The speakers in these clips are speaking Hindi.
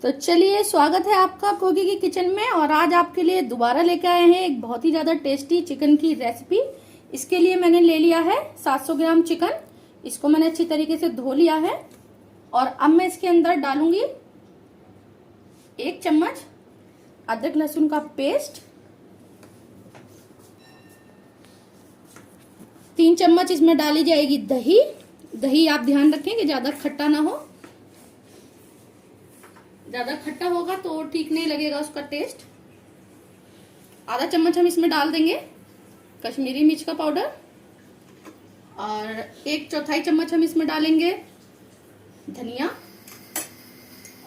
तो चलिए, स्वागत है आपका कोगी की किचन में। और आज आपके लिए दोबारा लेकर आए हैं एक बहुत ही ज़्यादा टेस्टी चिकन की रेसिपी। इसके लिए मैंने ले लिया है 700 ग्राम चिकन। इसको मैंने अच्छी तरीके से धो लिया है और अब मैं इसके अंदर डालूंगी 1 चम्मच अदरक लहसुन का पेस्ट, 3 चम्मच इसमें डाली जाएगी दही। दही आप ध्यान रखें कि ज़्यादा खट्टा ना हो, ज्यादा खट्टा होगा तो ठीक नहीं लगेगा उसका टेस्ट। आधा चम्मच हम इसमें डाल देंगे कश्मीरी मिर्च का पाउडर और 1/4 चम्मच हम इसमें डालेंगे धनिया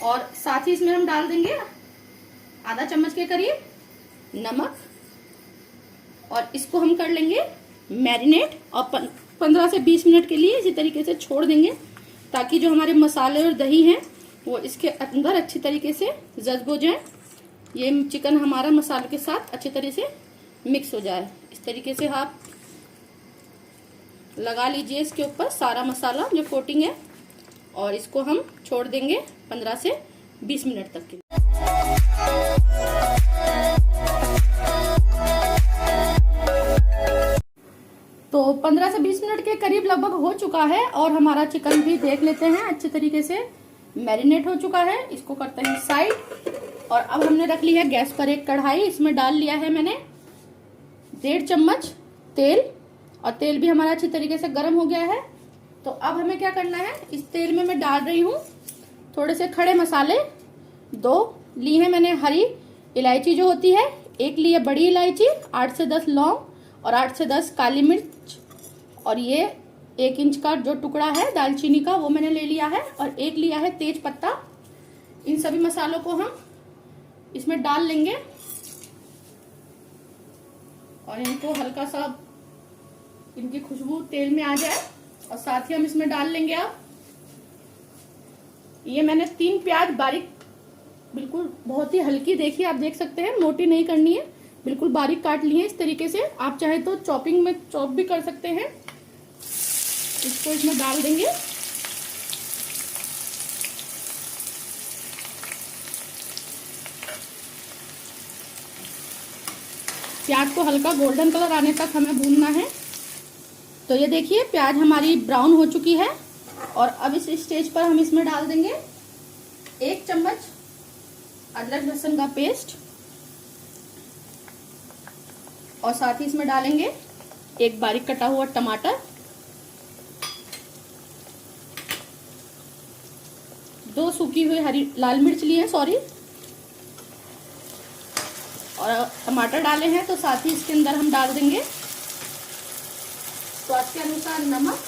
और साथ ही इसमें हम डाल देंगे आधा चम्मच के करीब नमक। और इसको हम कर लेंगे मैरिनेट और 15 से 20 मिनट के लिए इसी तरीके से छोड़ देंगे ताकि जो हमारे मसाले और दही हैं वो इसके अंदर अच्छी तरीके से जज्ब हो जाए। ये चिकन हमारा मसाले के साथ अच्छी तरह से मिक्स हो जाए। इस तरीके से आप लगा लीजिए इसके ऊपर सारा मसाला जो कोटिंग है और इसको हम छोड़ देंगे 15 से 20 मिनट तक के लिए। तो 15 से 20 मिनट के करीब लगभग हो चुका है और हमारा चिकन भी देख लेते हैं अच्छे तरीके से मैरिनेट हो चुका है। इसको करते हैं साइड। और अब हमने रख ली है गैस पर एक कढ़ाई। इसमें डाल लिया है मैंने 1.5 चम्मच तेल और तेल भी हमारा अच्छी तरीके से गर्म हो गया है। तो अब हमें क्या करना है, इस तेल में मैं डाल रही हूँ थोड़े से खड़े मसाले। 2 ली है मैंने हरी इलायची जो होती है, 1 ली है बड़ी इलायची, 8 से 10 लौंग और 8 से 10 काली मिर्च और ये 1 इंच का जो टुकड़ा है दालचीनी का वो मैंने ले लिया है और 1 लिया है तेज पत्ता। इन सभी मसालों को हम इसमें डाल लेंगे और इनको हल्का सा इनकी खुशबू तेल में आ जाए और साथ ही हम इसमें डाल लेंगे अब ये मैंने 3 प्याज बारीक, बिल्कुल बहुत ही हल्की, देखिए आप देख सकते हैं, मोटी नहीं करनी है, बिल्कुल बारीक काट लिए इस तरीके से। आप चाहे तो चॉपिंग में चॉप भी कर सकते हैं। इसको इसमें डाल देंगे। प्याज को हल्का गोल्डन कलर आने तक हमें भूनना है। तो ये देखिए प्याज हमारी ब्राउन हो चुकी है और अब इस स्टेज पर हम इसमें डाल देंगे 1 चम्मच अदरक लहसुन का पेस्ट और साथ ही इसमें डालेंगे 1 बारीक कटा हुआ टमाटर, 2 सूखी हुई हरी लाल मिर्च लिए हैं, सॉरी, और टमाटर डाले हैं तो साथ ही इसके अंदर हम डाल देंगे स्वाद के अनुसार नमक,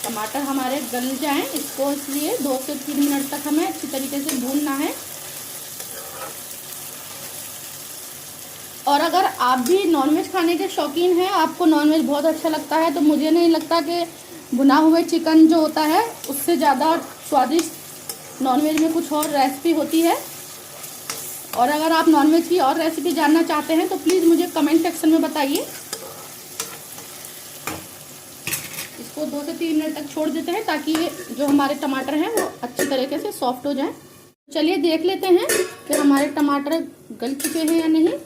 टमाटर हमारे गल जाएं इसको इसलिए 2 से 3 मिनट तक हमें अच्छी तरीके से भूनना है। और अगर आप भी नॉनवेज खाने के शौकीन हैं, आपको नॉनवेज बहुत अच्छा लगता है, तो मुझे नहीं लगता कि भुना हुआ चिकन जो होता है उससे ज़्यादा स्वादिष्ट नॉनवेज में कुछ और रेसिपी होती है। और अगर आप नॉनवेज की और रेसिपी जानना चाहते हैं तो प्लीज़ मुझे कमेंट सेक्शन में बताइए। इसको 2 से 3 मिनट तक छोड़ देते हैं ताकि जो हमारे टमाटर हैं वो अच्छी तरीके से सॉफ्ट हो जाएं। चलिए देख लेते हैं कि हमारे टमाटर गल चुके हैं या नहीं।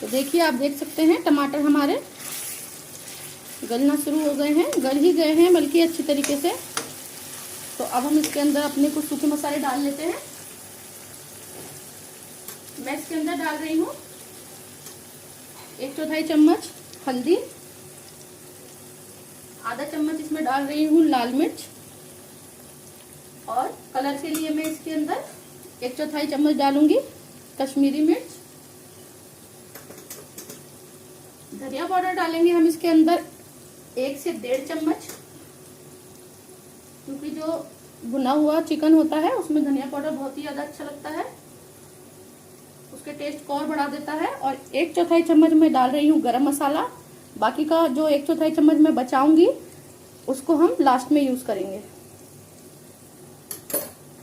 तो देखिए आप देख सकते हैं टमाटर हमारे गलना शुरू हो गए हैं, गल ही गए हैं बल्कि अच्छी तरीके से। तो अब हम इसके अंदर अपने कुछ सूखे मसाले डाल लेते हैं। मैं इसके अंदर डाल रही हूँ 1/4 चम्मच हल्दी, आधा चम्मच इसमें डाल रही हूँ लाल मिर्च और कलर के लिए मैं इसके अंदर 1/4 चम्मच डालूंगी कश्मीरी मिर्च। धनिया पाउडर डालेंगे हम इसके अंदर 1 से 1.5 चम्मच, क्योंकि जो भुना हुआ चिकन होता है उसमें धनिया पाउडर बहुत ही ज्यादा अच्छा लगता है, उसके टेस्ट को और बढ़ा देता है। और 1/4 चम्मच मैं डाल रही हूँ गरम मसाला। बाकी का जो 1/4 चम्मच मैं बचाऊंगी उसको हम लास्ट में यूज करेंगे।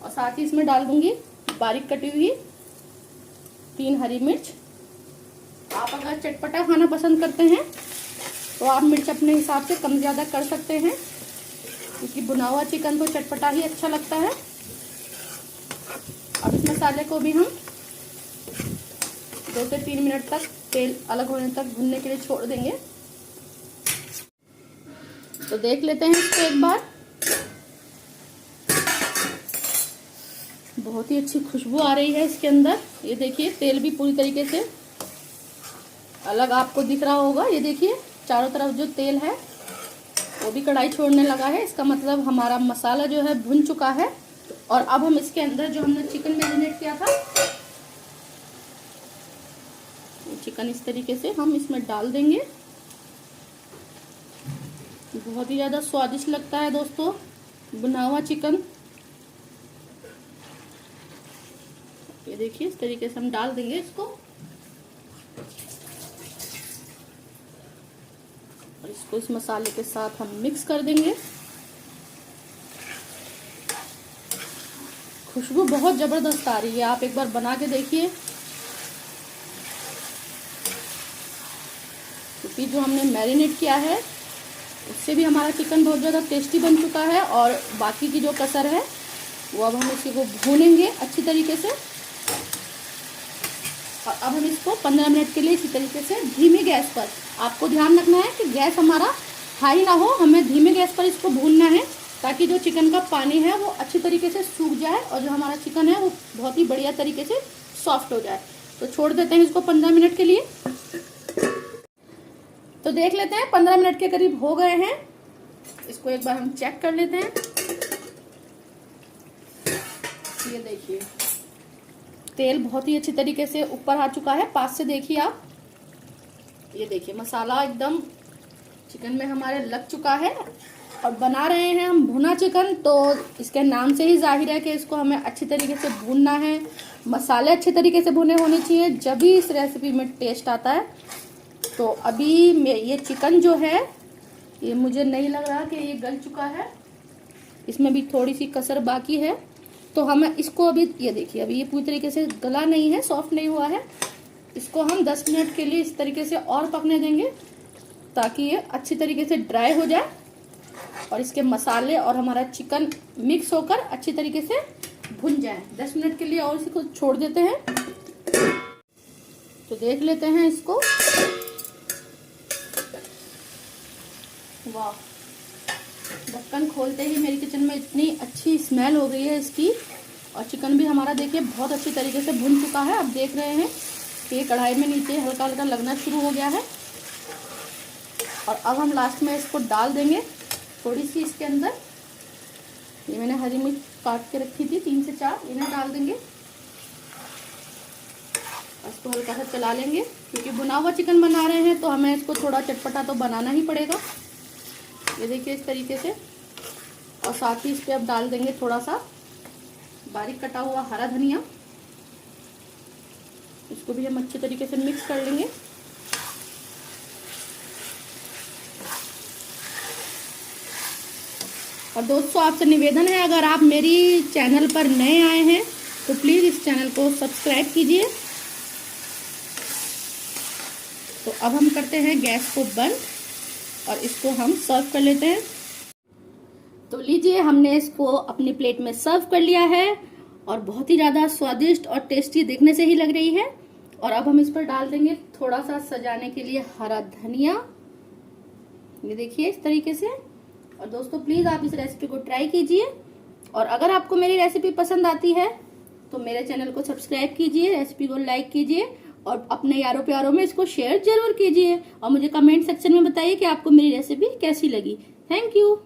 और साथ ही इसमें डाल दूंगी बारीक कटी हुई 3 हरी मिर्च आप अगर चटपटा खाना पसंद करते हैं तो आप मिर्च अपने हिसाब से कम ज़्यादा कर सकते हैं, क्योंकि भुना हुआ चिकन तो चटपटा ही अच्छा लगता है। अब इस मसाले को भी हम 2 से 3 मिनट तक तेल अलग होने तक भुनने के लिए छोड़ देंगे। तो देख लेते हैं इसको एक बार। बहुत ही अच्छी खुशबू आ रही है इसके अंदर। ये देखिए तेल भी पूरी तरीके से अलग आपको दिख रहा होगा। ये देखिए चारों तरफ जो तेल है वो भी कढ़ाई छोड़ने लगा है। इसका मतलब हमारा मसाला जो है भुन चुका है। और अब हम इसके अंदर जो हमने चिकन मैरिनेट किया था, चिकन इस तरीके से हम इसमें डाल देंगे। बहुत ही ज़्यादा स्वादिष्ट लगता है दोस्तों भुना हुआ चिकन। ये देखिए इस तरीके से हम डाल देंगे इसको और इसको इस मसाले के साथ हम मिक्स कर देंगे। खुशबू बहुत ज़बरदस्त आ रही है, आप एक बार बना के देखिए। क्योंकि जो हमने मैरिनेट किया है उससे भी हमारा चिकन बहुत ज़्यादा टेस्टी बन चुका है। और बाकी की जो कसर है वो अब हम इसी को भूनेंगे अच्छी तरीके से। और अब हम इसको 15 मिनट के लिए इसी तरीके से धीमी गैस पर, आपको ध्यान रखना है कि गैस हमारा हाई ना हो, हमें धीमे गैस पर इसको भूनना है, ताकि जो चिकन का पानी है वो अच्छी तरीके से सूख जाए और जो हमारा चिकन है वो बहुत ही बढ़िया तरीके से सॉफ्ट हो जाए। तो छोड़ देते हैं इसको 15 मिनट के लिए। तो देख लेते हैं 15 मिनट के करीब हो गए हैं। इसको एक बार हम चेक कर लेते हैं। ये देखिए तेल बहुत ही अच्छी तरीके से ऊपर आ चुका है। पास से देखिए आप, ये देखिए मसाला एकदम चिकन में हमारे लग चुका है। और बना रहे हैं हम भुना चिकन, तो इसके नाम से ही जाहिर है कि इसको हमें अच्छी तरीके से भूनना है। मसाले अच्छे तरीके से भुने होने चाहिए, जब भी इस रेसिपी में टेस्ट आता है। तो अभी ये चिकन जो है ये मुझे नहीं लग रहा कि ये गल चुका है, इसमें भी थोड़ी सी कसर बाकी है। तो हम इसको अभी, ये देखिए अभी ये पूरी तरीके से गला नहीं है, सॉफ्ट नहीं हुआ है। इसको हम 10 मिनट के लिए इस तरीके से और पकने देंगे, ताकि ये अच्छी तरीके से ड्राई हो जाए और इसके मसाले और हमारा चिकन मिक्स होकर अच्छी तरीके से भुन जाए। 10 मिनट के लिए और इसको छोड़ देते हैं। तो देख लेते हैं इसको। वाह, ढक्कन खोलते ही मेरी किचन में इतनी अच्छी स्मेल हो गई है इसकी। और चिकन भी हमारा देखिए बहुत अच्छी तरीके से भुन चुका है। अब देख रहे हैं कि कढ़ाई में नीचे हल्का हल्का लगना शुरू हो गया है। और अब हम लास्ट में इसको डाल देंगे थोड़ी सी इसके अंदर। ये मैंने हरी मिर्च काट के रखी थी 3 से 4, इन्हें डाल देंगे। इसको हल्का सा चला लेंगे, क्योंकि भुना हुआ चिकन बना रहे हैं तो हमें इसको थोड़ा चटपटा तो बनाना ही पड़ेगा। ये देखिए इस तरीके से। और साथ ही इस पे अब डाल देंगे थोड़ा सा बारीक कटा हुआ हरा धनिया। इसको भी हम अच्छे तरीके से मिक्स कर लेंगे। और दोस्तों आपसे निवेदन है, अगर आप मेरी चैनल पर नए आए हैं तो प्लीज़ इस चैनल को सब्सक्राइब कीजिए। तो अब हम करते हैं गैस को बंद और इसको हम सर्व कर लेते हैं। तो लीजिए हमने इसको अपनी प्लेट में सर्व कर लिया है और बहुत ही ज़्यादा स्वादिष्ट और टेस्टी देखने से ही लग रही है। और अब हम इस पर डाल देंगे थोड़ा सा सजाने के लिए हरा धनिया। ये देखिए इस तरीके से। और दोस्तों प्लीज़ आप इस रेसिपी को ट्राई कीजिए। और अगर आपको मेरी रेसिपी पसंद आती है तो मेरे चैनल को सब्सक्राइब कीजिए, रेसिपी को लाइक कीजिए और अपने यारों प्यारों में इसको शेयर जरूर कीजिए। और मुझे कमेंट सेक्शन में बताइए कि आपको मेरी रेसिपी कैसी लगी। Thank you.